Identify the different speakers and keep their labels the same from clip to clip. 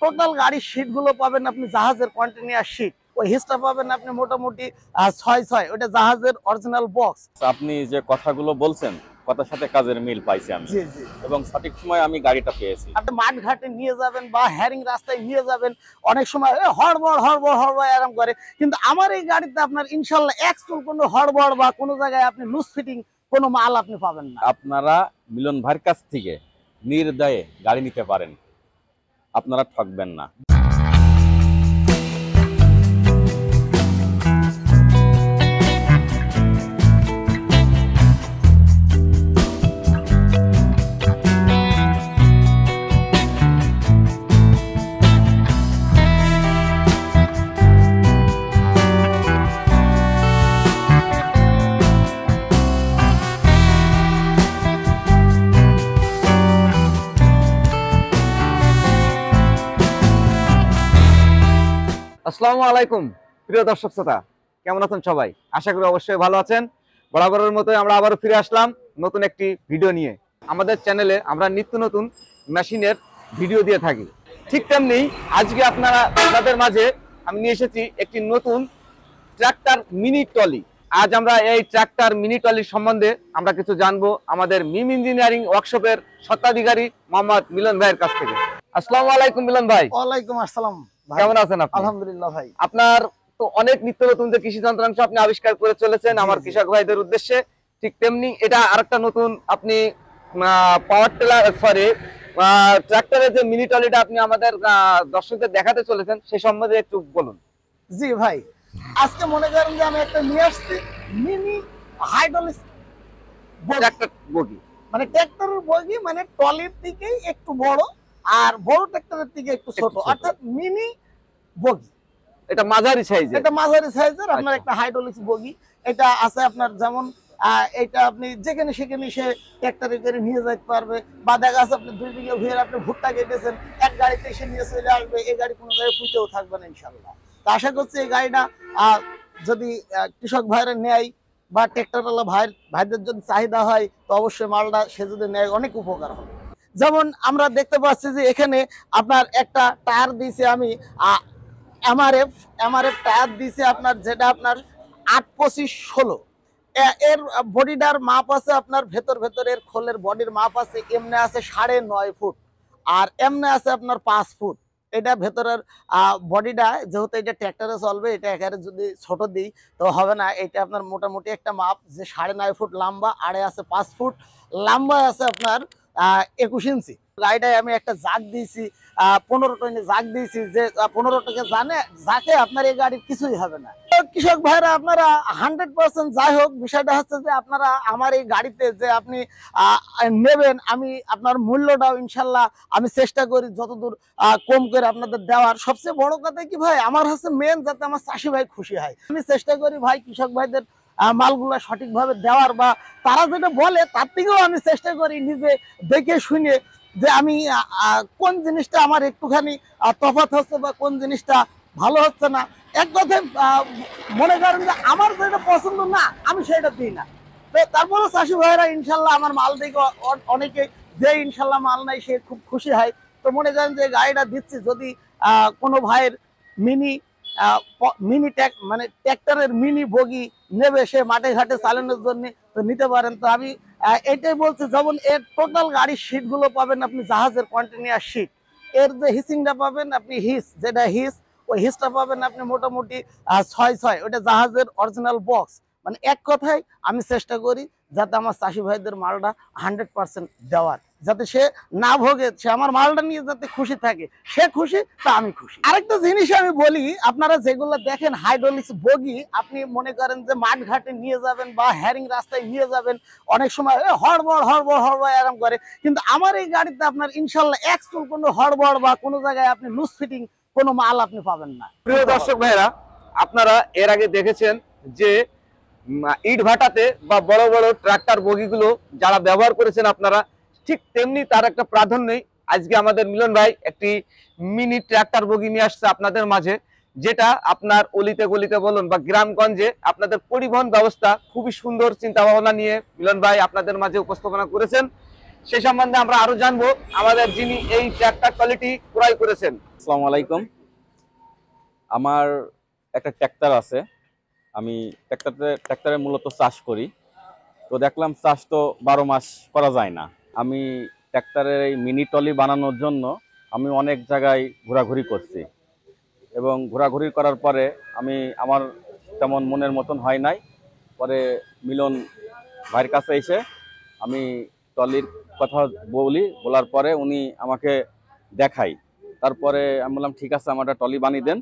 Speaker 1: Total গাড়ির seat গুলো পাবেন আপনি জাহাজের কন্টেনার সিট, ওই হিসটা পাবেন আপনি মোটামুটি 6-6, ওটা জাহাজের অরিজিনাল বক্স।
Speaker 2: আপনি যে কথাগুলো বলছেন, কথার সাথে কাজের মিল পাইছি আমি।
Speaker 1: জি জি।
Speaker 2: এবং সঠিক সময় আমি গাড়িটা পেয়েছি।
Speaker 1: আপনি মাঠ ঘাটে নিয়ে যাবেন বা হ্যারিং রাস্তায় নিয়ে যাবেন, অনেক সময় হড়বড় হড়বড় হড়বড় এরকম করে, কিন্তু আমার এই গাড়িতে আপনার ইনশাল্লাহ একচুল কোনো হড়বড় বা কোনো জায়গায় আপনি লুজ ফিটিং কোনো মাল আপনি পাবেন না।
Speaker 2: আপনারা মিলন ভাইয়ের কাছ থেকে নির্দয়ে গাড়ি নিতে পারেন, আপনারা ঠকবেন না।
Speaker 3: আসসালামু আলাইকুম প্রিয় দর্শক শ্রোতা, কেমন আছেন সবাই? আশা করি অবশ্যই ভালো আছেন। বরাবরের মতোই আমরা আবারও ফিরে আসলাম নতুন একটি ভিডিও নিয়ে। আমাদের চ্যানেলে আমরা নিত্য নতুন মেশিনের ভিডিও দিয়ে থাকি, ঠিক তেমনি আজকে আপনাদের মাঝে আমি নিয়ে এসেছি একটি নতুন ট্রাক্টর মিনি ট্রলি। আজ আমরা এই ট্রাক্টর মিনি ট্রলির সম্বন্ধে আমরা কিছু জানবো আমাদের মিম ইঞ্জিনিয়ারিং ওয়ার্কশপের স্বত্বাধিকারী মোহাম্মদ মিলন ভাইয়ের কাছ থেকে। আসসালামু আলাইকুম মিলন ভাই।
Speaker 1: ওয়ালাইকুম আসসালাম।
Speaker 3: কেমন আছেন আপনি?
Speaker 1: আলহামদুলিল্লাহ ভাই।
Speaker 3: আপনার তো অনেক নিত্য নতুন যে কৃষি যন্ত্রাংশ আপনি আবিষ্কার করে চলেছেন আমার কৃষক ভাইদের উদ্দেশ্যে, ঠিক তেমনি এটা আরেকটা নতুন আপনি পাওয়ার টিলার ট্রাক্টরের যে মিনি ট্রলিটা আপনি আমাদের দর্শকদের দেখাতে চলেছেন সেই সম্বন্ধে একটু বলুন।
Speaker 1: জি ভাই, আজকে মনে করেন যে আমি একটা নিয়ে আসছি মিনি হাইড্রোলিক
Speaker 3: ট্রাক্টর বগি,
Speaker 1: মানে ট্রাক্টরের বগি, মানে ট্রলির থেকে একটু বড় আর বড় ট্রাক্টরের থেকে একটু ছোট, অর্থাৎ মিনি বগি।
Speaker 3: এটা মাঝারি সাইজের,
Speaker 1: এটা মাঝারি সাইজের আপনার একটা হাইড্রোলিক বগি। এটা আছে আপনার যেমন এটা আপনি যেখানে সেখানে সে ট্রাক্টরে করে নিয়ে যেতে পারবে, বা দেখা যাচ্ছে আপনি 2 বিঘা ভুঁইয়ের আপনি ভুট্টা কেটেছেন, এক গাড়িতে এসে নিয়ে চলে আসবে, এই গাড়ি কোনো জায়গায় পুঁতেও থাকবে না ইনশাল্লাহ। তো আশা করছি এই গাড়িটা যদি কৃষক ভাইরা নেয় বা ট্রাক্টরওয়ালা ভাইদের যদি চাহিদা হয়, তো অবশ্যই মালটা সে যদি নেয় অনেক উপকার হবে। যেমন আমরা দেখতে পাচ্ছি যে এখানে আপনার একটা টায়ার দিয়েছে আমি এমআরএফ টায়ার দিয়েছে আপনার, যেটা আপনার 8-25-16। এর বডিটার মাপ আছে আপনার ভেতরের খোলের বডির মাপ আছে, এমনি আছে 9.5 ফুট আর এমনি আছে আপনার 5 ফুট। এটা ভেতরের বডিটা, যেহেতু এটা ট্র্যাক্টরে চলবে, এটা একেবারে যদি ছোট দিই তো হবে না। এটা আপনার মোটামুটি একটা মাপ যে 9.5 ফুট লম্বা, আড়ে আছে 5 ফুট, লম্বা আছে আপনার 21 ইঞ্চি। গাড়িটায় আমি একটা জাগ দিয়েছি 15 টনে জাগ দিয়েছি, যে 15 টাকা যাকে আপনার এই গাড়ির কিছুই হবে না। কৃষক ভাইরা আপনারা 100% যাই হোক, বিষয়টা হচ্ছে যে আপনারা আমার এই গাড়িতে যে আপনি নেবেন, আমি আপনার মূল্যটাও ইনশাল্লাহ আমি চেষ্টা করি যতদূর কম করে আপনাদের দেওয়ার। সবচেয়ে বড় কথা কি ভাই, আমার হচ্ছে মেন যাতে আমার চাষি ভাই খুশি হয়। আমি চেষ্টা করি ভাই কৃষক ভাইদের মালগুলা সঠিকভাবে দেওয়ার, বা তারা যেটা বলে তার থেকেও আমি চেষ্টা করি নিজে দেখে শুনে যে আমি কোন জিনিসটা আমার একটুখানি তফাৎ হচ্ছে বা কোন জিনিসটা ভালো হচ্ছে না। এক কথায় মনে করেন যে আমার যেটা পছন্দ না আমি সেটা দিই না। তো তারপরে চাষি ভাইরা ইনশাল্লাহ আমার মাল দেখে অনেকে যে ইনশাল্লাহ মাল নাই সে খুব খুশি হয়। তো মনে করেন যে গাড়িটা দিচ্ছি, যদি কোনো ভাইয়ের মিনি মানে ট্র্যাক্টরের মিনি বগি নেবে, সে মাঠে ঘাটে চালানোর জন্য, তো নিতে পারেন। তো আমি এটাই বলছি, যেমন এর টোটাল গাড়ির সিট গুলো পাবেন আপনি জাহাজের কন্টেনার সিট। এর যে হিসিংটা পাবেন আপনি যেটা ওই হিসটা পাবেন আপনি মোটামুটি 6-6, ওটা জাহাজের অরিজিনাল বক্স। মানে এক কথায় আমি চেষ্টা করি যাতে আমার চাষি ভাইদের মালটা 100% দেওয়ার, যাতে সে না ভোগে, সে আমার মালটা নিয়ে যাতে খুশি থাকে, সে খুশি তা আমি খুশি। আরেকটা জিনিস আমি বলি, আপনারা যেগুলো দেখেন হাইড্রোলিক্স বগি, আপনি মনে করেন যে মাঠ ঘাটে নিয়ে যাবেন বা হ্যারিং রাস্তায় নিয়ে যাবেন, অনেক সময় হড়বড় হড়বড় হড়বড় এরকম করে, কিন্তু আমার এই গাড়িতে আপনার ইনশাল্লাহ একচুল কোনো হড়বড় বা কোনো জায়গায় আপনি লুজ ফিটিং কোনো মাল আপনি পাবেন না।
Speaker 3: প্রিয় দর্শক ভাইরা, আপনারা এর আগে দেখেছেন যে ইট ভাটাতে বা বড় বড় ট্রাক্টর বগিগুলো যারা ব্যবহার করেছেন আপনারা, ঠিক তেমনি তার একটা প্রাধান্যই আজকে আমাদের মিলন ভাই একটি মিনি ট্রাক্টর বগি নিয়ে আসছে আপনাদের মাঝে, যেটা আপনার অলিতে গলিতে বলুন বা গ্রামগঞ্জে আপনাদের পরিবহন ব্যবস্থা খুবই সুন্দর চিন্তা ভাবনা নিয়ে মিলন ভাই আপনাদের মাঝে উপস্থাপনা করেছেন। সেই সম্বন্ধে আমরা আরো জানবো আমাদের যিনি এই ট্রাক্টর কোয়ালিটি ক্রয় করেছেন।
Speaker 2: আসসালামু আলাইকুম। আমার একটা ট্র্যাক্টর আছে। আমি ট্র্যাক্টরে মূলত চাষ করি। তো দেখলাম চাষ তো 12 মাস করা যায় না। আমি ট্র্যাক্টরের এই মিনি ট্রলি বানানোর জন্য আমি অনেক জায়গায় ঘোরাঘুরি করছি, এবং ঘোরাঘুরি করার পরে আমার তেমন মনের মতন হয় নাই। পরে মিলন ভাইয়ের কাছে এসে আমি ট্রলির কথা বলার পরে উনি আমাকে দেখাই। তারপরে আমি বললাম ঠিক আছে, আমার একটা ট্রলি বানিয়ে দেন।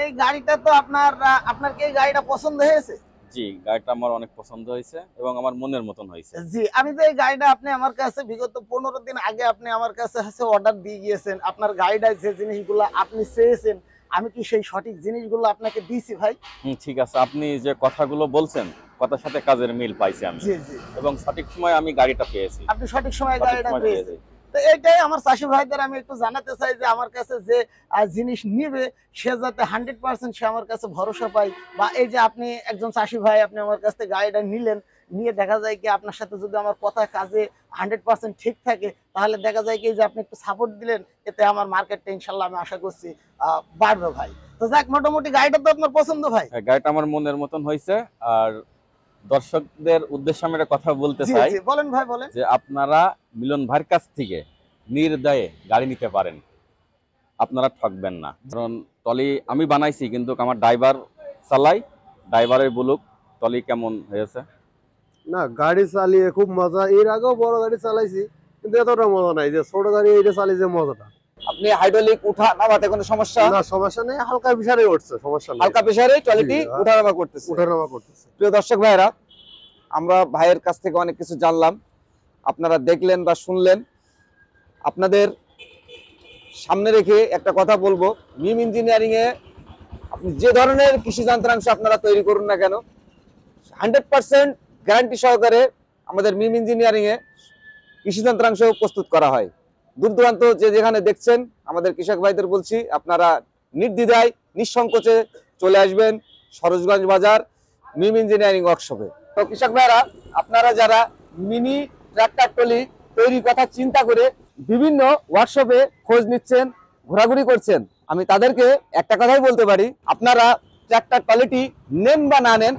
Speaker 1: এই গাড়িটা তো আপনার কি এই গাড়িটা পছন্দ হয়েছে?
Speaker 2: জি, গাড়িটা আমার অনেক পছন্দ হয়েছে এবং আমার মনের মতন হয়েছে।
Speaker 1: জি, আমি যে এই গাড়িটা আপনি আমার কাছে বিগত 15 দিন আগে আপনি আমার কাছে অর্ডার দিয়ে গিয়েছেন। আপনার গাড়িটায় যে জিনিসগুলো আপনি চেয়েছেন, আমি কি সেই সঠিক জিনিসগুলো আপনাকে দিয়েছি ভাই?
Speaker 2: ঠিক আছে, আপনি যে কথাগুলো বলছেন কথার সাথে কাজের মিল পাইছি আমি।
Speaker 1: জি জি,
Speaker 2: এবং সঠিক সময় আমি গাড়িটা পেয়েছি।
Speaker 1: আপনি সঠিক সময়ে
Speaker 2: সঠিক
Speaker 1: গাড়িটা
Speaker 2: সময়
Speaker 1: পেয়েছেন।
Speaker 2: পেয়েছি।
Speaker 1: তো এইটাই আমার চাষি ভাইদের আমি একটু জানাতে চাই যে আমার কাছে যে জিনিস নিবে সে যাতে 100% সে আমার কাছে ভরসা পায়। বা এই যে আপনি একজন চাষি ভাই, আপনি আমার কাছ থেকে গাড়িটা নিলেন, নিয়ে দেখা যায় কি আপনার সাথে যদি আমার কথা কাজে 100% ঠিক থাকে, তাহলে দেখা যায় কি যে আপনি একটু সাপোর্ট দিলেন, এতে আমার মার্কেটটা ইনশাল্লাহ আমি আশা করছি বাড়বে ভাই। তো যাক, মোটামুটি গাড়িটা তো আপনার পছন্দ ভাই?
Speaker 2: হ্যাঁ, গাড়িটা আমার মনের মতন হয়েছে। আর দর্শকদের উদ্দেশ্যে আমি একটা কথা বলতে
Speaker 1: জি
Speaker 2: চাই।
Speaker 1: জি, বলেন ভাই বলেন।
Speaker 2: যে আপনারা মিলন ভাইয়ের কাছ থেকে নির্দয়ে গাড়ি নিতে পারেন, আপনারা ঠকবেন না। কারণ ট্রলি আমি বানাইছি, কিন্তু আমার ড্রাইভার চালাই, ড্রাইভারের বলুক ট্রলি কেমন হয়েছে।
Speaker 4: না, গাড়ি চালিয়ে খুব মজা। এর আগেও বড় গাড়ি চালাইছি, কিন্তু এতটা মজা নাই যে ছোট গাড়ি এইটা চালিয়ে যে মজাটা।
Speaker 3: আপনি হাইড্রোলিক উঠা নামাতে কোনো সমস্যা?
Speaker 4: না, সমস্যা নেই, হালকা প্রেসারে উঠছে, সমস্যা নেই।
Speaker 3: হালকা প্রেসারে ট্রলিটি
Speaker 4: জি,
Speaker 3: উঠানামা করতেছে।
Speaker 4: উঠানামা করতেছে।
Speaker 3: প্রিয় দর্শক ভাইরা, আমরা ভাইয়ের কাছ থেকে অনেক কিছু জানলাম, আপনারা দেখলেন বা শুনলেন। আপনাদের সামনে রেখে একটা কথা বলবো, মিম ইঞ্জিনিয়ারিং এ আপনি যে ধরনের কৃষি যন্ত্রাংশ আপনারা তৈরি করুন না কেন, 100% গ্যারান্টি সহকারে আমাদের মিম ইঞ্জিনিয়ারিং এ কৃষি যন্ত্রাংশ প্রস্তুত করা হয়। দূর দূরান্ত যে যেখানে দেখছেন আমাদের কৃষক ভাইদের বলছি, আপনারা নির্দ্বিধায় নিঃসংকোচে চলে আসবেন সরোজগঞ্জ বাজার মিম ইঞ্জিনিয়ারিং ওয়ার্কশপে। তো কৃষক ভাইরা, আপনারা যারা মিনি ট্রাক্টর ট্রলি তৈরির কথা চিন্তা করে বিভিন্ন ওয়ার্কশপে খোঁজ নিচ্ছেন, ঘোরাঘুরি করছেন, আমি তাদেরকে একটা কথাই বলতে পারি, আপনারা ট্রাক্টর কোয়ালিটি নেন বা না নেন,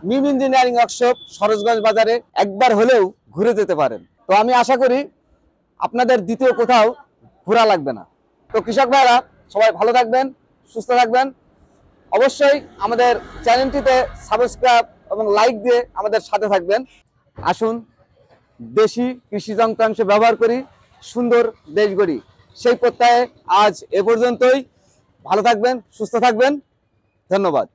Speaker 3: মিম ইঞ্জিনিয়ারিং ওয়ার্কশপ সরোজগঞ্জ বাজারে একবার হলেও ঘুরে যেতে পারেন। তো আমি আশা করি আপনাদের দ্বিতীয় কোথাও ঘোরা লাগবে না। তো কৃষক ভাইরা, সবাই ভালো থাকবেন, সুস্থ থাকবেন। অবশ্যই আমাদের চ্যানেলটিতে সাবস্ক্রাইব এবং লাইক দিয়ে আমাদের সাথে থাকবেন। আসুন দেশি কৃষি যন্ত্রাংশ ব্যবহার করি, সুন্দর দেশ গড়ি। সেই প্রত্যয়ে আজ এ পর্যন্তই। ভালো থাকবেন, সুস্থ থাকবেন। ধন্যবাদ।